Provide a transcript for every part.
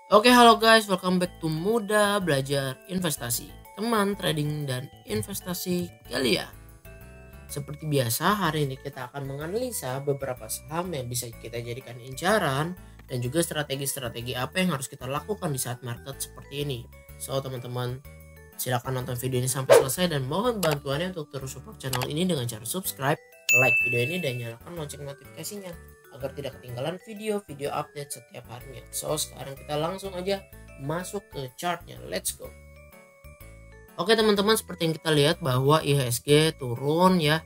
Oke, halo guys, welcome back to Muda Belajar Investasi, teman trading dan investasi kalian. Seperti biasa, hari ini kita akan menganalisa beberapa saham yang bisa kita jadikan incaran dan juga strategi-strategi apa yang harus kita lakukan di saat market seperti ini. So, teman-teman, silakan nonton video ini sampai selesai dan mohon bantuannya untuk terus support channel ini dengan cara subscribe, like video ini dan nyalakan lonceng notifikasinya agar tidak ketinggalan video-video update setiap harinya. So, sekarang kita langsung aja masuk ke chartnya. Let's go. Oke teman-teman, seperti yang kita lihat bahwa IHSG turun ya,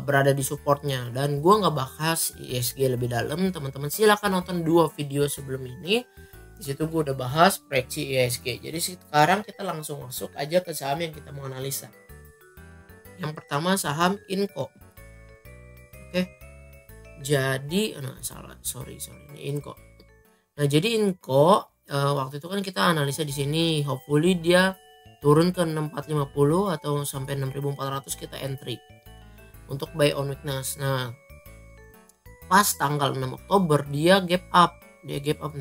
berada di supportnya, dan gue nggak bahas IHSG lebih dalam. Teman-teman silakan nonton 2 video sebelum ini, di situ gue udah bahas proyeksi IHSG. Jadi sekarang kita langsung masuk aja ke saham yang kita mau analisa. Yang pertama saham Inco. Oke, jadi sorry ini Inco. Nah jadi Inco waktu itu kan kita analisa di sini, hopefully dia turun ke 6450 atau sampai 6400 kita entry untuk buy on weakness. Nah pas tanggal 6 Oktober dia gap up nih, gap up.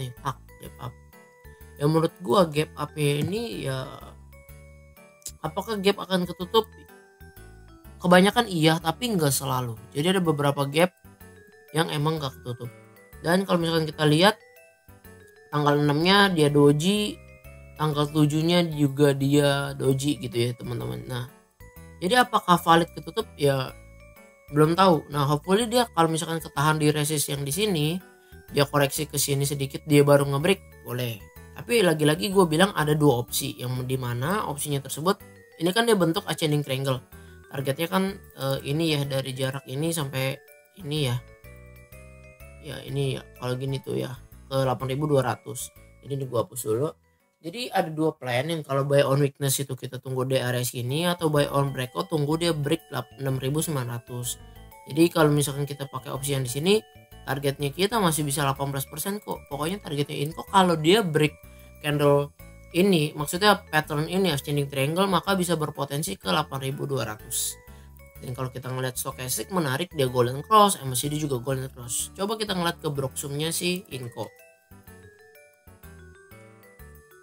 Ya menurut gua gap up ini ya, apakah gap akan ketutup? Kebanyakan iya, tapi nggak selalu. Jadi ada beberapa gap yang emang nggak ketutup. Dan kalau misalkan kita lihat tanggal 6-nya dia doji, tanggal 7-nya juga dia doji gitu ya teman-teman. Nah jadi apakah valid ketutup ya belum tahu. Nah hopefully dia kalau misalkan ketahan di resist yang di sini, dia koreksi ke sini sedikit, dia baru ngebreak, boleh. Tapi lagi-lagi gue bilang ada 2 opsi, yang dimana opsinya tersebut ini kan dia bentuk ascending triangle. Targetnya kan ini ya, dari jarak ini sampai ini ya ini ya, kalau gini tuh ya ke 8200. Jadi ini gue hapus dulu. Jadi ada 2 planning. Kalau buy on weakness itu kita tunggu di area sini, atau buy on breakout tunggu dia break 6900. Jadi kalau misalkan kita pakai opsi yang di sini, targetnya kita masih bisa 18% kok. Pokoknya targetnya Inco kalau dia break candle ini, maksudnya pattern ini ascending triangle, maka bisa berpotensi ke 8200. Dan kalau kita ngeliat stochastic menarik, dia golden cross, MACD juga golden cross. Coba kita ngeliat ke broksumnya si Inco.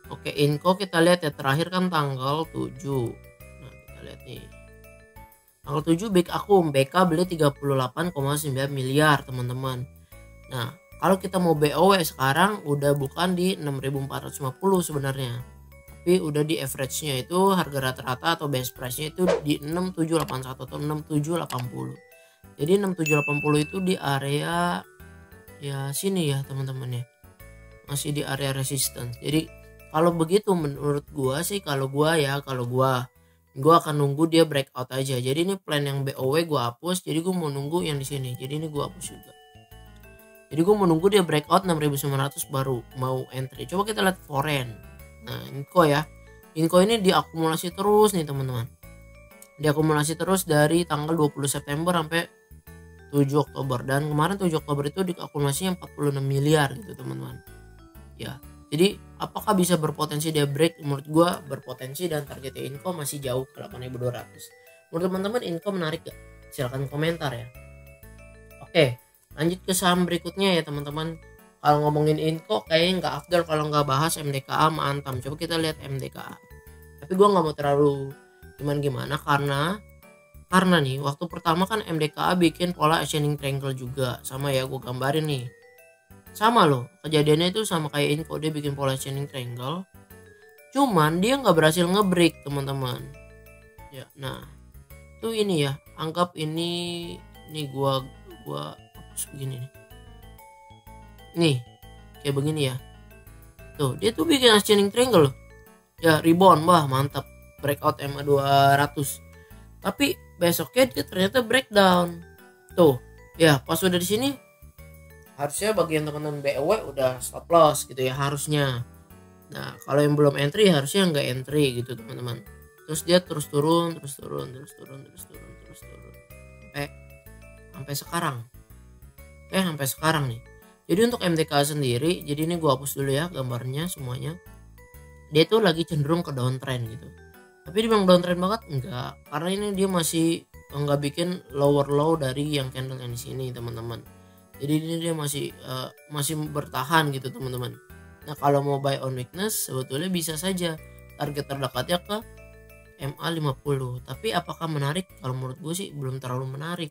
Oke, Inco kita lihat ya, terakhir kan tanggal 7. Nah kita lihat nih, tanggal 7 big akum, BK beli 38,9 miliar teman-teman. Nah kalau kita mau BOW sekarang udah bukan di 6450 sebenarnya, tapi udah di average nya itu harga rata-rata atau base price nya itu di 6781 atau 6780. Jadi 6780 itu di area ya sini ya teman-teman ya, masih di area resistance. Jadi kalau begitu menurut gua sih, kalau gua akan nunggu dia breakout aja. Jadi ini plan yang BOW gua hapus, jadi gua mau nunggu yang di sini. Jadi ini gua hapus juga. Jadi gua mau nunggu dia breakout 6900 baru mau entry. Coba kita lihat foreign. Nah, Inco ya. Inco ini diakumulasi terus nih, teman-teman. Diakumulasi terus dari tanggal 20 September sampai 7 Oktober, dan kemarin 7 Oktober itu diakumulasinya 46 miliar gitu, teman-teman. Ya. Jadi apakah bisa berpotensi dia break? Menurut gua berpotensi, dan targetnya Inco masih jauh ke 8200. Menurut teman-teman Inco menarik gak? Silahkan komentar ya. Oke, lanjut ke saham berikutnya ya teman-teman. Kalau ngomongin Inco kayaknya nggak afdal kalau nggak bahas MDKA sama Antam. Coba kita lihat MDKA. Tapi gua nggak mau terlalu gimana karena nih waktu pertama kan MDKA bikin pola ascending triangle juga, sama ya gue gambarin nih. Sama loh, kejadiannya itu sama kayak Inco, dia bikin pola ascending triangle, cuman dia nggak berhasil ngebreak teman-teman ya. Nah itu ini ya, anggap ini gua hapus begini nih kayak begini ya. Tuh dia tuh bikin ascending triangle loh ya, rebound, wah mantap, breakout MA 200. Tapi besoknya dia ternyata breakdown tuh ya. Pas udah di sini harusnya bagian teman-teman BOW udah stop loss gitu ya harusnya. Nah kalau yang belum entry harusnya nggak entry gitu teman-teman. Terus dia terus turun sampai sekarang. Sampai sekarang nih. Jadi untuk MDK sendiri, jadi ini gua hapus dulu ya gambarnya semuanya. Dia tuh lagi cenderung ke downtrend gitu. Tapi dibilang downtrend banget enggak, karena ini dia masih nggak bikin lower low dari yang candle yang di sini teman-teman. Jadi ini dia masih bertahan gitu teman-teman. Nah kalau mau buy on weakness sebetulnya bisa saja target terdekatnya ke MA50. Tapi apakah menarik? Kalau menurut gue sih belum terlalu menarik.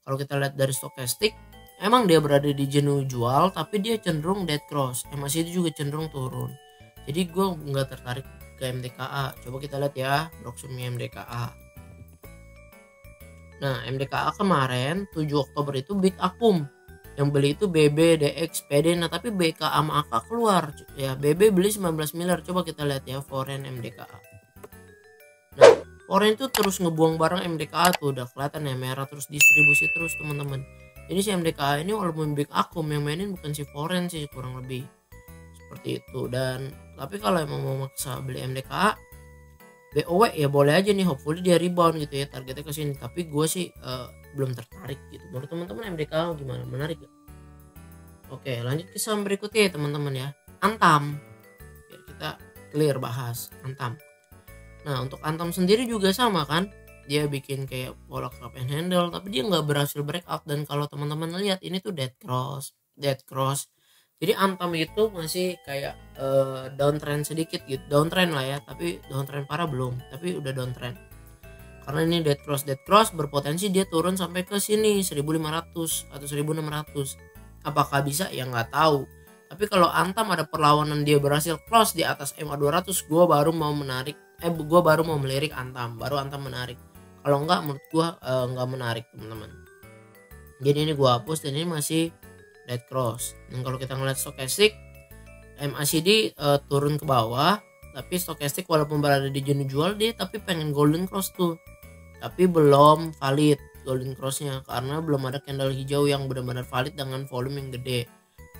Kalau kita lihat dari stokastik, emang dia berada di jenuh jual, tapi dia cenderung dead cross. MACD juga cenderung turun. Jadi gue nggak tertarik ke MDKA. Coba kita lihat ya Broxumnya MDKA. Nah MDKA kemarin 7 Oktober itu big akum. Yang beli itu BB, DX, PD. Nah tapi BK sama AK keluar ya. BB beli 19 miliar. Coba kita lihat ya foreign MDKA. Nah foreign itu terus ngebuang barang MDKA tuh, udah kelihatan ya merah, terus distribusi terus teman-teman. Jadi si MDKA ini walaupun big akum, yang mainin bukan si foreign sih, kurang lebih seperti itu. Dan tapi kalau emang mau maksa beli MDKA BOW ya boleh aja nih, hopefully dia rebound gitu ya, targetnya ke sini. Tapi gue sih belum tertarik gitu. Menurut teman-teman MDKA gimana, menarik gak? Oke lanjut ke saham berikutnya ya teman-teman ya, Antam. Biar kita clear bahas Antam. Nah untuk Antam sendiri juga sama kan, dia bikin kayak pola cup and handle, tapi dia nggak berhasil breakout. Dan kalau teman-teman lihat ini tuh dead cross. Jadi Antam itu masih kayak downtrend sedikit gitu, downtrend lah ya, tapi downtrend parah belum, tapi udah downtrend. Karena ini dead cross berpotensi dia turun sampai ke sini 1500 atau 1600. Apakah bisa? Ya nggak tahu. Tapi kalau Antam ada perlawanan dia berhasil cross di atas MA200, gue baru mau melirik Antam, baru Antam menarik. Kalau enggak menurut gue nggak menarik teman-teman. Jadi ini gue hapus dan ini masih dead cross. Dan kalau kita ngeliat stokastik, MACD turun ke bawah, tapi stokastik walaupun berada di jenuh jual dia tapi pengen golden cross tuh, tapi belum valid golden crossnya karena belum ada candle hijau yang benar-benar valid dengan volume yang gede.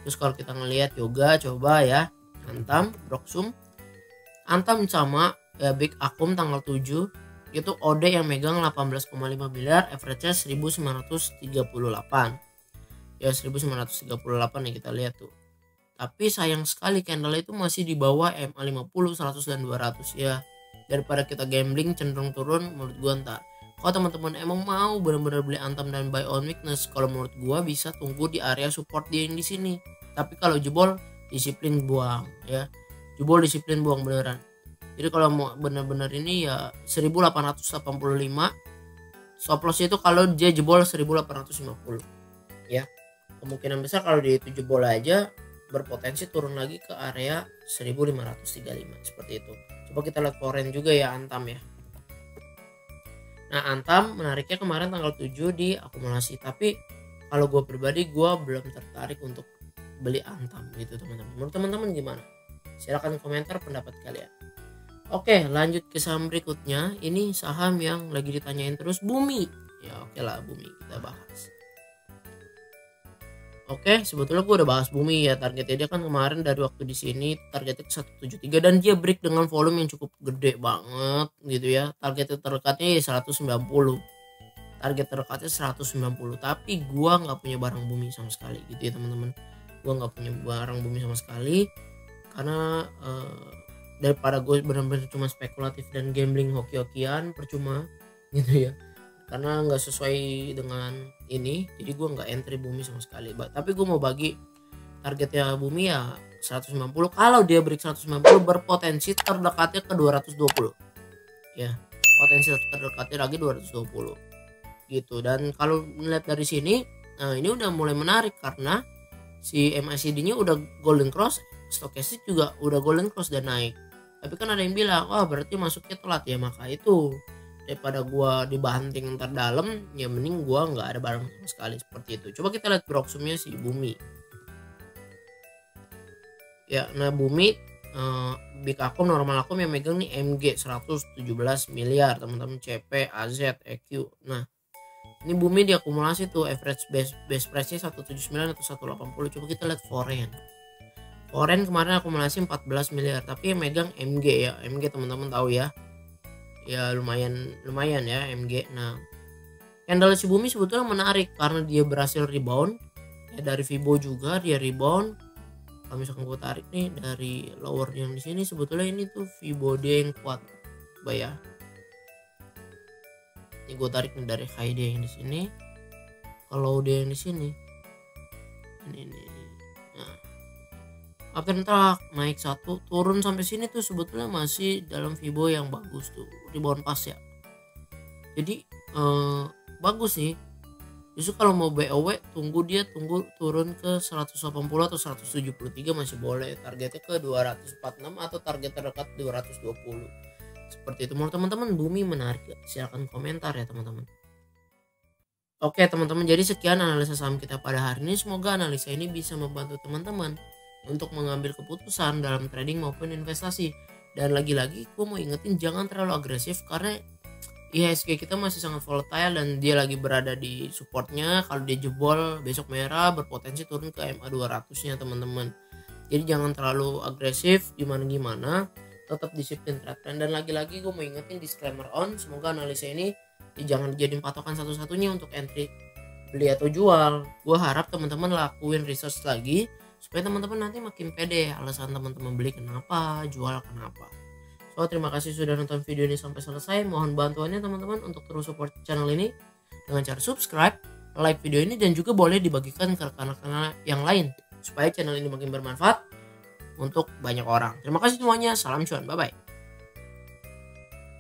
Terus kalau kita ngelihat juga coba ya Antam, Broxum, Antam sama ya big akum tanggal 7 itu OD yang megang 18,5 miliar, average-nya 1938. Ya 1938 nih kita lihat tuh. Tapi sayang sekali candle itu masih di bawah MA50, 100 dan 200 ya. Daripada kita gambling cenderung turun, menurut gua ntar. Kalau teman-teman emang mau benar-benar beli Antam dan buy on weakness, kalau menurut gua bisa tunggu di area support dia yang di sini. Tapi kalau jebol disiplin buang ya. Jebol disiplin buang beneran. Jadi kalau mau benar-benar ini ya 1885. Stop loss itu kalau dia jebol 1850 ya. Kemungkinan besar kalau dia itu jebol aja berpotensi turun lagi ke area 1535 seperti itu. Coba kita lihat foreign juga ya Antam ya. Nah Antam menariknya kemarin tanggal 7 di akumulasi, tapi kalau gue pribadi gue belum tertarik untuk beli Antam gitu teman-teman. Menurut teman-teman gimana? Silahkan komentar pendapat kalian. Oke lanjut ke saham berikutnya. Ini saham yang lagi ditanyain terus, Bumi. Ya oke lah Bumi kita bahas. Oke, sebetulnya gue udah bahas Bumi ya. Targetnya dia kan kemarin dari waktu di sini targetnya ke 173 dan dia break dengan volume yang cukup gede banget gitu ya. Target terdekatnya ya 190. Target terdekatnya 190. Tapi gue nggak punya barang Bumi sama sekali gitu ya teman-teman. Gue nggak punya barang Bumi sama sekali karena daripada gue benar-benar cuma spekulatif dan gambling hoki-hokian percuma gitu ya. Karena nggak sesuai dengan ini, jadi gue nggak entry Bumi sama sekali. Tapi gue mau bagi targetnya Bumi ya 190. Kalau dia break 190 berpotensi terdekatnya ke 220 ya, potensi terdekatnya lagi 220 gitu. Dan kalau melihat dari sini, nah ini udah mulai menarik karena si MACD nya udah golden cross, stokastik juga udah golden cross dan naik. Tapi kan ada yang bilang, wah berarti masuknya telat ya. Maka itu daripada gua dibanting ntar dalam, ya mending gua nggak ada barang sama sekali seperti itu. Coba kita lihat Broxumnya si Bumi ya. Nah Bumi big akum normal akum yang megang nih MG 117 miliar teman-teman, CP, AZ, EQ. Nah ini Bumi diakumulasi tuh, average base price nya 179 atau 180. Coba kita lihat foreign kemarin akumulasi 14 miliar, tapi yang megang MG ya. MG teman-teman tahu ya, ya lumayan ya MG. Nah candle si Bumi sebetulnya menarik karena dia berhasil rebound ya, dari Fibo juga dia rebound. Kalau misalkan gue tarik nih dari lower yang di sini, sebetulnya ini tuh Fibo dia yang kuat. Coba ya, ini gue tarik nih dari high dia yang di sini, kalau dia yang di sini ini. Nah uptrend track naik 1 turun sampai sini tuh sebetulnya masih dalam Fibo yang bagus tuh, rebound pas ya. Jadi bagus sih. Justru kalau mau BOW tunggu turun ke 180 atau 173 masih boleh. Targetnya ke 246 atau target terdekat 220. Seperti itu. Menurut teman-teman Bumi menarik gak? Silahkan komentar ya teman-teman. Oke teman-teman, jadi sekian analisa saham kita pada hari ini. Semoga analisa ini bisa membantu teman-teman untuk mengambil keputusan dalam trading maupun investasi. Dan lagi-lagi gue mau ingetin jangan terlalu agresif karena IHSG kita masih sangat volatile dan dia lagi berada di supportnya. Kalau dia jebol besok merah, berpotensi turun ke MA 200 nya teman-teman. Jadi jangan terlalu agresif gimana-gimana, tetap disiplin trend. Dan lagi-lagi gue mau ingetin disclaimer on, semoga analisa ini jangan dijadiin patokan satu-satunya untuk entry beli atau jual. Gue harap teman-teman lakuin research lagi supaya teman-teman nanti makin pede alasan teman-teman beli kenapa, jual kenapa. So terima kasih sudah nonton video ini sampai selesai. Mohon bantuannya teman-teman untuk terus support channel ini dengan cara subscribe, like video ini, dan juga boleh dibagikan ke rekan-rekan yang lain supaya channel ini makin bermanfaat untuk banyak orang. Terima kasih semuanya, salam cuan, bye bye.